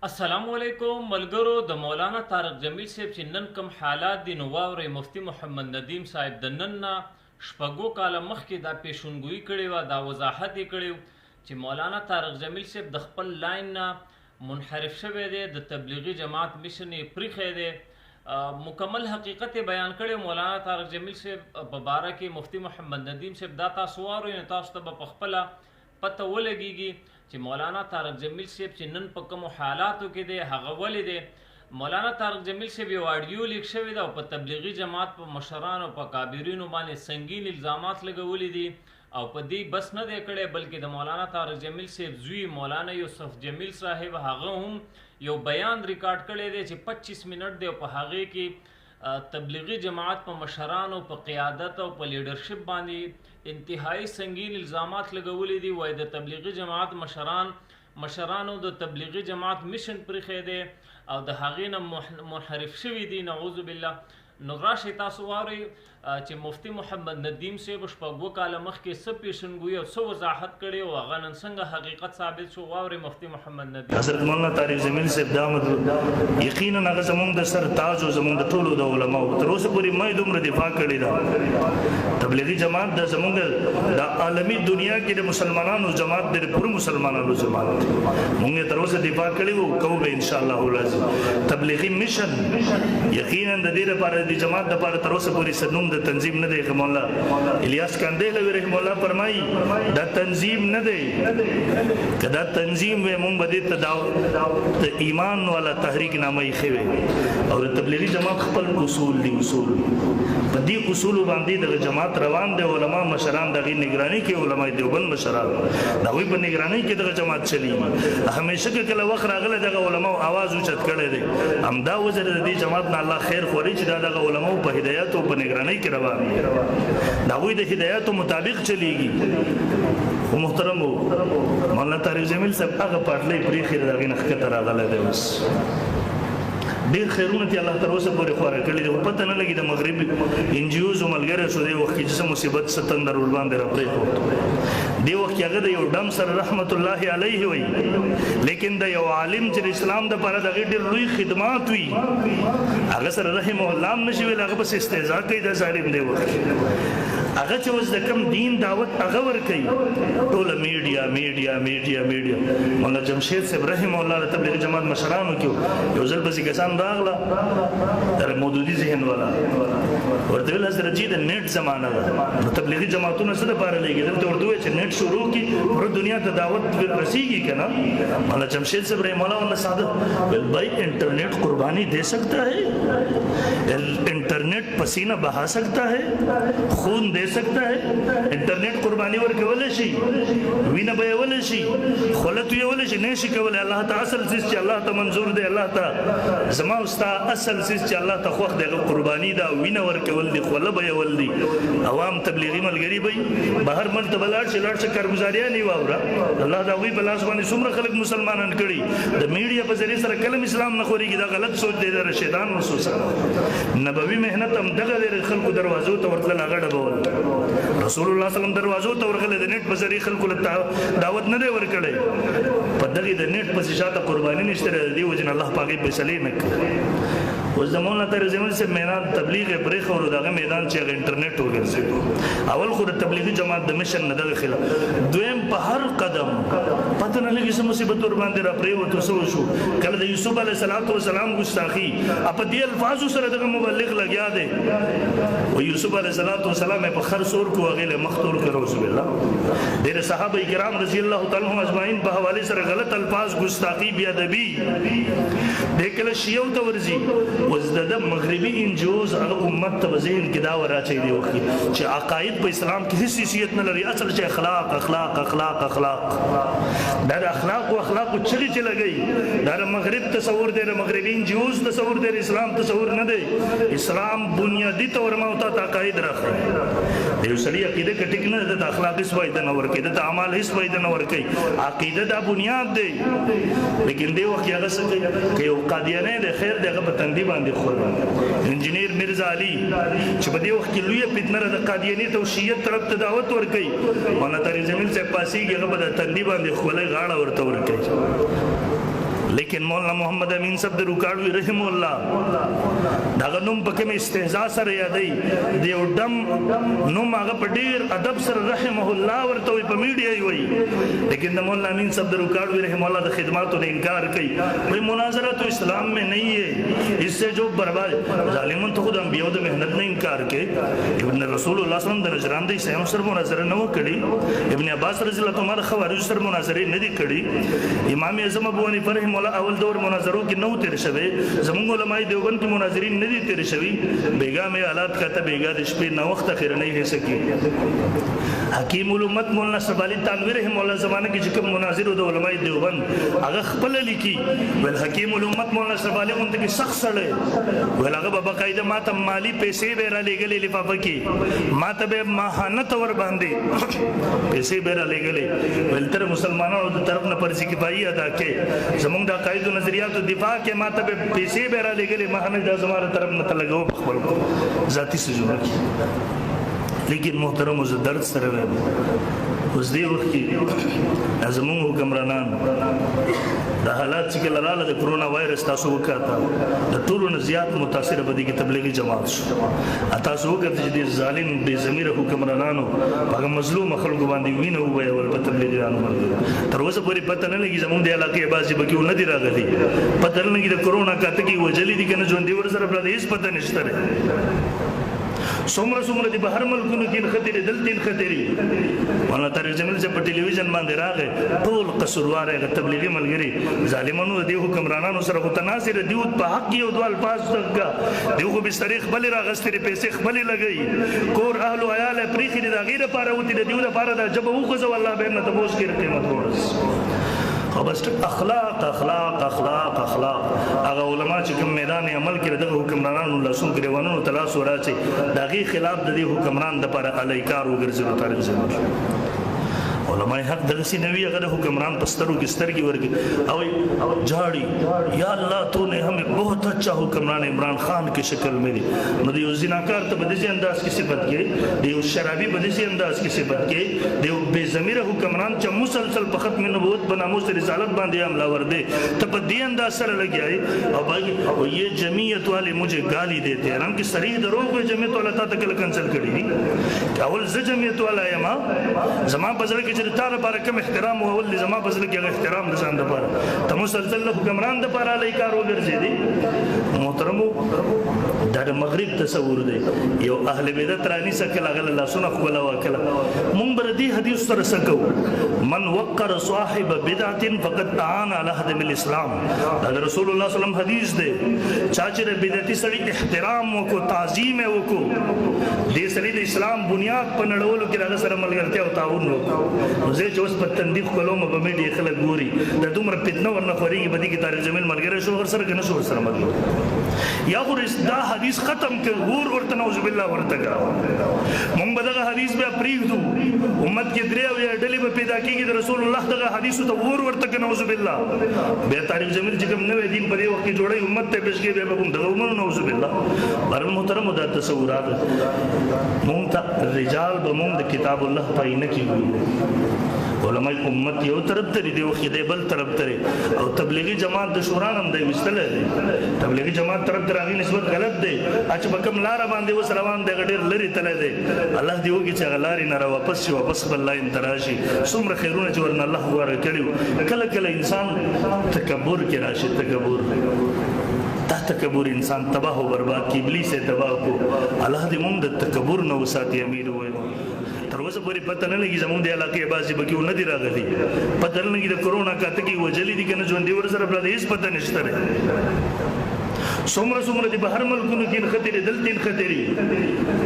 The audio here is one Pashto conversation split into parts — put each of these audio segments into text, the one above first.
السلام علیکم ملګرو د مولانا طارق جمیل صاحب چې نن کوم حالات دي نو واورئ مفتی محمد ندیم صاحب د نن نه شپږو کاله مخکې دا پیشنګویي کړې وه دا وضاحت یې کړی چې مولانا طارق جمیل صاحب د خپل لاین نه منحرف شوی دی د تبلیغي جماعت مشن یې پریښی دی مکمل حقیقت بیان کړی مولانا طارق جمیل صاحب په باره کې مفتی محمد ندیم صاحب دا تاسو واورئ نو تاسو ته به په خپله پته ولګیږي چې مولانا طارق جمیل صاحب چې نن په کومو حالاتو کې دی هغه ولې دی مولانا طارق جمیل صاحب یو آډیو لیک شوی دی او په تبلیغي جماعت په مشرانو په کابرینو باندې سنگین الزامات لګولی دي او په دې بس نه دی کړی بلکې د مولانا طارق جمیل صاحب زوی مولانا یوسف جمیل صاحب هغه هم یو بیان ریکارډ کړی دی چې 25 منټ دی او په هغې کې تبلیغي جماعت په مشرانو په قیادت او په لیډرشپ باندې انتهایی سنگین الزامات لګولي دي وای د تبلیغي جماعت مشرانو د تبلیغي جماعت مشن پرېښی دی او د هغې نه منحرف شوي دي نعوذ بالله نو راشئ تاسو واورئ چې مفتی محمد ندیم صاحب شپږو کاله مخکې څه پیشنګویي او څه وضاحت کړی او هغه نن څنګه حقیقت ثابت شو واورئ مفتی محمد ندیم حضرت مولانا طارق جمیل صاحب دا یقینا هغه زمونږ د سر تاج او زمونږ د ټولو د علماو تر اوسه پورې ما دومره دفاع کړې ده تبلیغي جماعت د زمونږ د عالمي دنیا کې د مسلمانانو جماعت د پوره مسلمانانو جماعت موږ تر اوسه دفاع کړې وو کوو به ان شاء الله لازم تبلیغي مشن یقینا د دې لپاره د جماعت لپاره تر اوسه پورې سنوم د تنظیم نه دی مولا الیاس کاندهلوی رحم الله فرمایي دا تنظیم نه دی کدا تنظیم و مونږ بده د ایمان والا تحریک نامه یې خوي او د تبلیغي جماعت خپل اصول دي اصول په دې اصول باندې د جماعت روان دي علما مشران دغه نگرانی کې علما دیوبند مشران دا وی په نگرانی کې د جماعت چلی همیشه کله وخت راغله د علما आवाज اوچت کړي دي همدا وزر د دې جماعت نه الله خیر خوري چې دا د علما په هدایت او په نگرانی کې روان دا وی د هدایت مطابق چلیږي محترم مولانا طارق جمیل صاحب هغه پټلې پرې خیر دغه نخ کته راغله دی اوس ډیر خیرونه ته الله تر اوسه پورې خوره کړی دی پته نه لګي د مغرب انجیوز ملګری شو دی وخت چې مصیبت ستندر ور باندې راپرې کوته دی وخت هغه د یو ډم سره رحمت الله علیه وي لیکن د یو عالم چې اسلام د لپاره د ډیر لوی خدمات وي هغه سره رحم الله نشي ویل هغه بس استهزاء کوي د ظالم دی وخت هغه چې اوس د کم دین دعوت هغه ور کوي ټول میډیا مولانا جمشید صاحب رحم الله تبلیغ جماعت مشرانو کې یو ځل بس کسان راغله در مودودی ذهن والا ورته ویل حضرت جی د نیټ زمانہ ده تبلیغي جماعتونو سره پاره لګي دلته ورته وی چې نیټ شروع کی پر دنیا ته دعوت رسیږي کنه مولانا جمشید صاحب رحم الله والله ساده ول بھائی انٹرنیٹ قربانی دے سکتا ہے انٹرنیٹ پسینہ بہا سکتا ہے خون دے سکتا ہے انٹرنیٹ قربانی ورکول شي وینه به ول شي خلت وی ول شي نشي کول الله تعالی اصل چې الله ته منظور دی الله ته زما استا اصل چې الله ته خوښ دی قربانی دا وینه ورکول دی خله به ول دی عوام تبلیغي ملګری به بهر ملک بلار چې لړ څه کارګزاریا نه واوره الله دا وی بلاس باندې څومره خلک مسلمانان کړي د میډیا په ذریعہ سره کلم اسلام نه خوريږي دا غلط سوچ دی د شیطان وسوسه نبوي مهنت هم دغه خلکو دروازو ته ورتل غړ بول رسول الله صلی الله علیه وسلم دروازو ته ورغله د نیټ په ذریعہ خلکو له دعوت نه دی ورکړي په دغه د نیټ په شاته قربانی نشته دی وجن الله پاکي فیصله نه کوي اوس د مولانا طارق جمیل صاحب میدان تبلیغ پرې خو دغه میدان چې انټرنیټ وګرځي اول خو د تبلیغي جماعت د مشن نه دغه خلاف دویم په هر قدم پته نه لګي چې مصیبت ور باندې را پرې وته سو شو کله د یوسف علیه السلام ګستاخی په دې الفاظو سره دغه مبلغ لګیا دی او یوسف علیه السلام په خر سور کو غیله مختور کړو رسول الله ډېر صحابه کرام رضی الله تعالی عنهم اجمعین په حواله سره غلط الفاظ ګستاخی بی ادبی د کله شیو ته ورزي وزد مغربي انجوز هغه امت ته ذهن کې دا وراچي دی وخت چې عقاید په اسلام کې هیڅ حیثیت نه لري اصل چې اخلاق دا اخلاق او اخلاق چغي چې لګي دا مغرب تصور دی مغربي انجوز تصور دی اسلام تصور نه دی اسلام بنیادی تور ما ہوتا عقاید راخي یو سړي عقیده کې ټیک نه د اخلاق هیڅ فائدہ نه ورکي د اعمال هیڅ فائدہ نه ورکي عقیده دا بنیاد دی لیکن دی وخت هغه څه کوي یو قادیانه د خیر دغه په تندی باندې خور انجینیر مرزا علي چې په دې وخت کې لوی فتنه د قادیانیت او شیعت طرف ته دعوت ورکړي مولانا طارق جمیل صاحب پاسي هغه په تندی باندې خولې غاړه ورته ورکړي لیکن مولانا محمد امین صاحب د روکاړوي رحم الله دا نوم پکې مې استهزاء سره یادای دی او دم نوم هغه په ډیر ادب سره رحمه الله ورته په میډیا وي لیکن د مولانا امین صاحب د روکاړوي رحم الله د خدماتو نے انکار کوي بھئی مناظرہ تو اسلام میں نہیں ہے اس سے جو برباد ظالمون تو خود انبیاء د محنت نے انکار کے ابن رسول الله صلی الله علیه وسلم د نجران د سهم سره مناظره نه وکړي ابن عباس رضی الله تعالی خوارج سره مناظره نه دي کړي امام اعظم ابو حنیفه رحم الله اول دور مناظروں کې نو تیر شوه زمونږ علماء دیوبند کې مناظرین نه دي تیر شوی بیگا میں حالات کا ته بیگا د شپې نو وخت خیر نه هي سکی حکیم الامت مولانا سبالی تنویر رحم الله زمانه کې چې کوم مناظر د علماء دیوبند هغه خپل لیکي ول حکیم الامت مولانا سبالی مونږ کې سخت سره ول هغه په قاعده ماته مالی پیسې به را لګلې لفافه کې ماته به ماهانت ور باندې پیسې به را لګلې ول تر مسلمانانو د طرف نه پرځي کفایي ادا کې زمونږ د قاعده نظریات دفاع کې ماته به پیسې به را لګلې ماهانت د زماره طرف نه تلګو خپل ذاتی سجونه کې لیکن محترم و درد سره ویم اوس دی وخت کې زمونږ حکمرانان د حالات چې کله رااله د کرونا وایرس تاسو وکړه د ټولو نه زیات متاثر بدی کې تبلیغي جماعت شو تاسو وکړه چې د ظالم بې ضمیر حکمرانانو هغه مظلوم خلکو باندې وینه ووایي ول په تبلیغیانو باندې تر اوسه پورې پته نه لګي زمونږ د علاقې بعضې پکې نه دي راغلي پته نه لګي د کرونا کاته کې وجلي دي که نه ژوندي ورسره پراته هېڅ پته نشته دی څومره دي بهر ملکونو کې خطرې دلته خطرې مولانا طارق جمیل چې په ټلویزیون باندې راغی ټول قصوروار هغه تبلیغي ملګري ظالمانو د حکمرانانو سره خو تناظر دي په حق یو دوه الفاظ دغه دی خو بسترې خپلې راغستې پیسې خپلې لګوي کور اهل او عیال پریخي د هغې دپاره وتي د دیو دپاره دا جبه وخوځو الله به یې نه تپوس کړي قیمت ورس خو بس اخلاق اخلاق اخلاق اخلاق هغه علما چې کوم میدان عمل کې دغه حکمرانانو لاسون ګریوانونو تلاس وراچي د هغې خلاف د دې حکمران دپاره الیکار وګرځېدو طارق جمیل علماء حق دغسی نوی اگر حکمران پستروں کی ستر کی ورگی او جھاڑی یا اللہ تو نے ہمیں بہت اچھا حکمران عمران خان کی شکل میں دی دیو زناکار تا بدیسی انداز کی صفت کے دیو شرابی بدیسی انداز کی صفت کے دیو بے ضمیر حکمران چا مسلسل په ختم نبوت بناموس رسالت باندے عملہ وردے تا پا دی انداز سر لگی آئے اور یہ جمعیت والے مجھے گالی دیتے ہیں ہم کی صریح دروغ ہے جمعیت والا تا تکل کنسل کری دی کہ اول ز جمعیت والا ہے ما زمان پزر کی چې تا لپاره کوم احترام او ول زما بزله کې احترام د ځان لپاره ته مسلسل حکمران د لپاره لای کار وګرځي محترمو د مغرب تصور دی یو اهل بدعت رانی سکه لاغله الله سونه خپل وکړه مونږ بر دې حدیث سره سکو من وقر صاحب بدعت فقد اعان على هدم الاسلام دا رسول الله صلی الله علیه وسلم حدیث دی چا چې بدعتي سړي احترام وکړو تعظیم وکړو دې سړي د اسلام بنیاد په نړولو کې هغه سره ملګرتیا او تعاون وکړو زه چې اوس په تندیق کولم په میډیا خلک ګوري د دومره فتنه ورنه خورېږي بدي کې طارق جمیل ملګری شو ورسره که نه شو ورسره ملګری یا خو دا حدیث ختم کړ ور ورته نعوذ بالله ورته کړه مونږ به دغه حدیث بیا پرېږدو امت کې درې او ډلې به پیدا کېږي د رسول الله دغه حدیثو ته ور ورته کړه نعوذ بالله بیا طارق جمیل چې کوم نوی دین په دې وخت کې جوړوي امت ته پیش کوي بیا به هم دغه ومنو نعوذ بالله بهرحال محترمو دا تصورات مونږ ته رجال به مونږ د کتاب الله په عینه کې ګورو علماء امت یو طرف تری دی وخت دی بل طرف تری او تبلیغی جماعت د شوران هم دی وستل تبلیغی جماعت طرف تراغي نسبت غلط دی اچ بکم لار باندې وس روان دی غډیر لری تل دی الله دی وګی چې غلاری نه را واپس شي واپس الله انتراشي څومره خیرونه چې ورن الله غوړ کړیو کله کله انسان تکبر کې راشي تکبر تکبر انسان تباہ و برباد کی ابلیس تباہ کو الله دې موږ د تکبر نو ساتي امیر وایو تر اوسه پورې پته نه لګي زموږ د علاقې بعضې پکې نه دي راغلي پته نه لګي د کرونا کاته کې وجلي دي که نه ژوندي ورسره پراته هېڅ پته نشته دی څومره دي بهر ملکونو کې خطرې دلته خطرې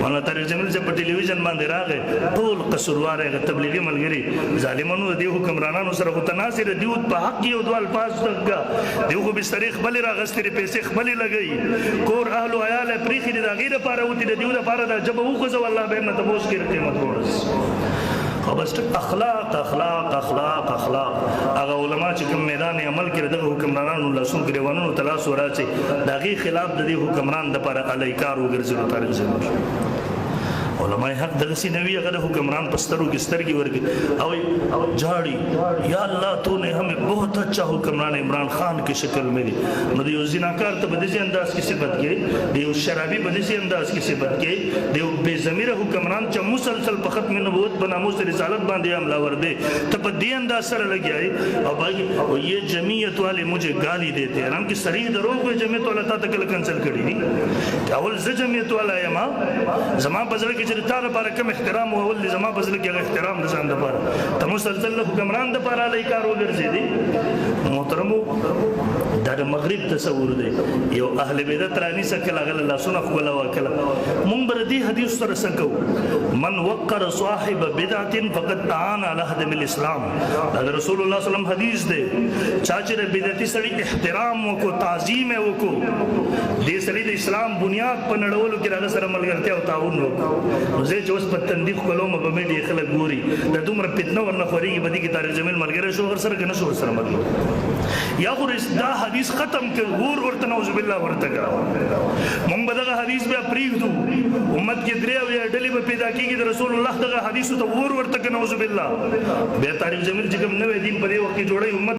مولانا طارق جمیل چې په ټلویزیون باندې راغی ټول قصوروار هغه تبلیغي ملګري ظالمانو د دې حکمرانانو سره خو تناظر دي په حق یو دوه الفاظ دغه دی خو بسترې خپلې راغستې پیسې خپلې لګوي کور اهل او عیال پریخي د هغې دپاره وتي د دیو دپاره دا جبه وخوځو الله به یې نه تپوس کړي قیمت ورس خو بس اخلاق اخلاق اخلاق اخلاق هغه علما چې کوم میدان عمل کې دغه حکمرانانو لاسون ګریوانونو تلاس وراچي د هغې خلاف د دې حکمران دپاره الیکار وګرځېدو طارق جمیل علماء حق دغه سي نوی هغه حکمران پسترو کی سترګي ورګي او جھاڑی یا اللہ تو نے ہمیں بہت اچھا حکمران عمران خان کی شکل میں دی نو دیو زناکار ته بدیسی انداز کی صفت کې دیو شرابی بدیسی انداز کی صفت کې دیو بے ضمیر حکمران چې مسلسل په ختم نبوت بناموس رسالت باندې حملہ ور دے ته په دې انداز سره لګیاي او باقي او یہ جمعیت والے مجھے گالی دیتے ہیں حالانکہ صریح دروغ کوئی جمعیت والا تا تکل کنسل کړی دي اول ز جمعیت والا یم زما بزړه کې چې تار لپاره کم احترام او اول زما بزړه کې احترام د ځان لپاره ته مسلسل حکمران د لپاره لای کار وګرځي دي محترمو دا مغرب تصور دی یو اهل بدعت رانی سکل غل الله سن خپل وکړه مونږ بر دي حدیث سره سکو من وقر صاحب بدعت فقد تعان على هدم الاسلام دا رسول الله صلی الله علیه وسلم حدیث دی چا چې بدعتي سړي احترام وکړو تعظیم وکړو دې سړي د اسلام بنیاد په نړولو کې راغ سره ملګرتیا او تعاون وکړو نو زه چې اوس په تندیق کولم په میډیا خلک ګوري د دومره فتنه ورنه خوريږي بدی کې طارق جمیل ملګری شو ور سره کنه شو ور سره ملګری یا خو دا حدیث ختم کړ ورته نعوذ بالله ورته مونږ به دغه حدیث بیا پریږدو امت کې درې او ډلې به پیدا کیږي د رسول الله دغه حدیث ته ورته نعوذ بالله بیا طارق جمیل چې کوم نوې دین په دې وخت کې جوړي امت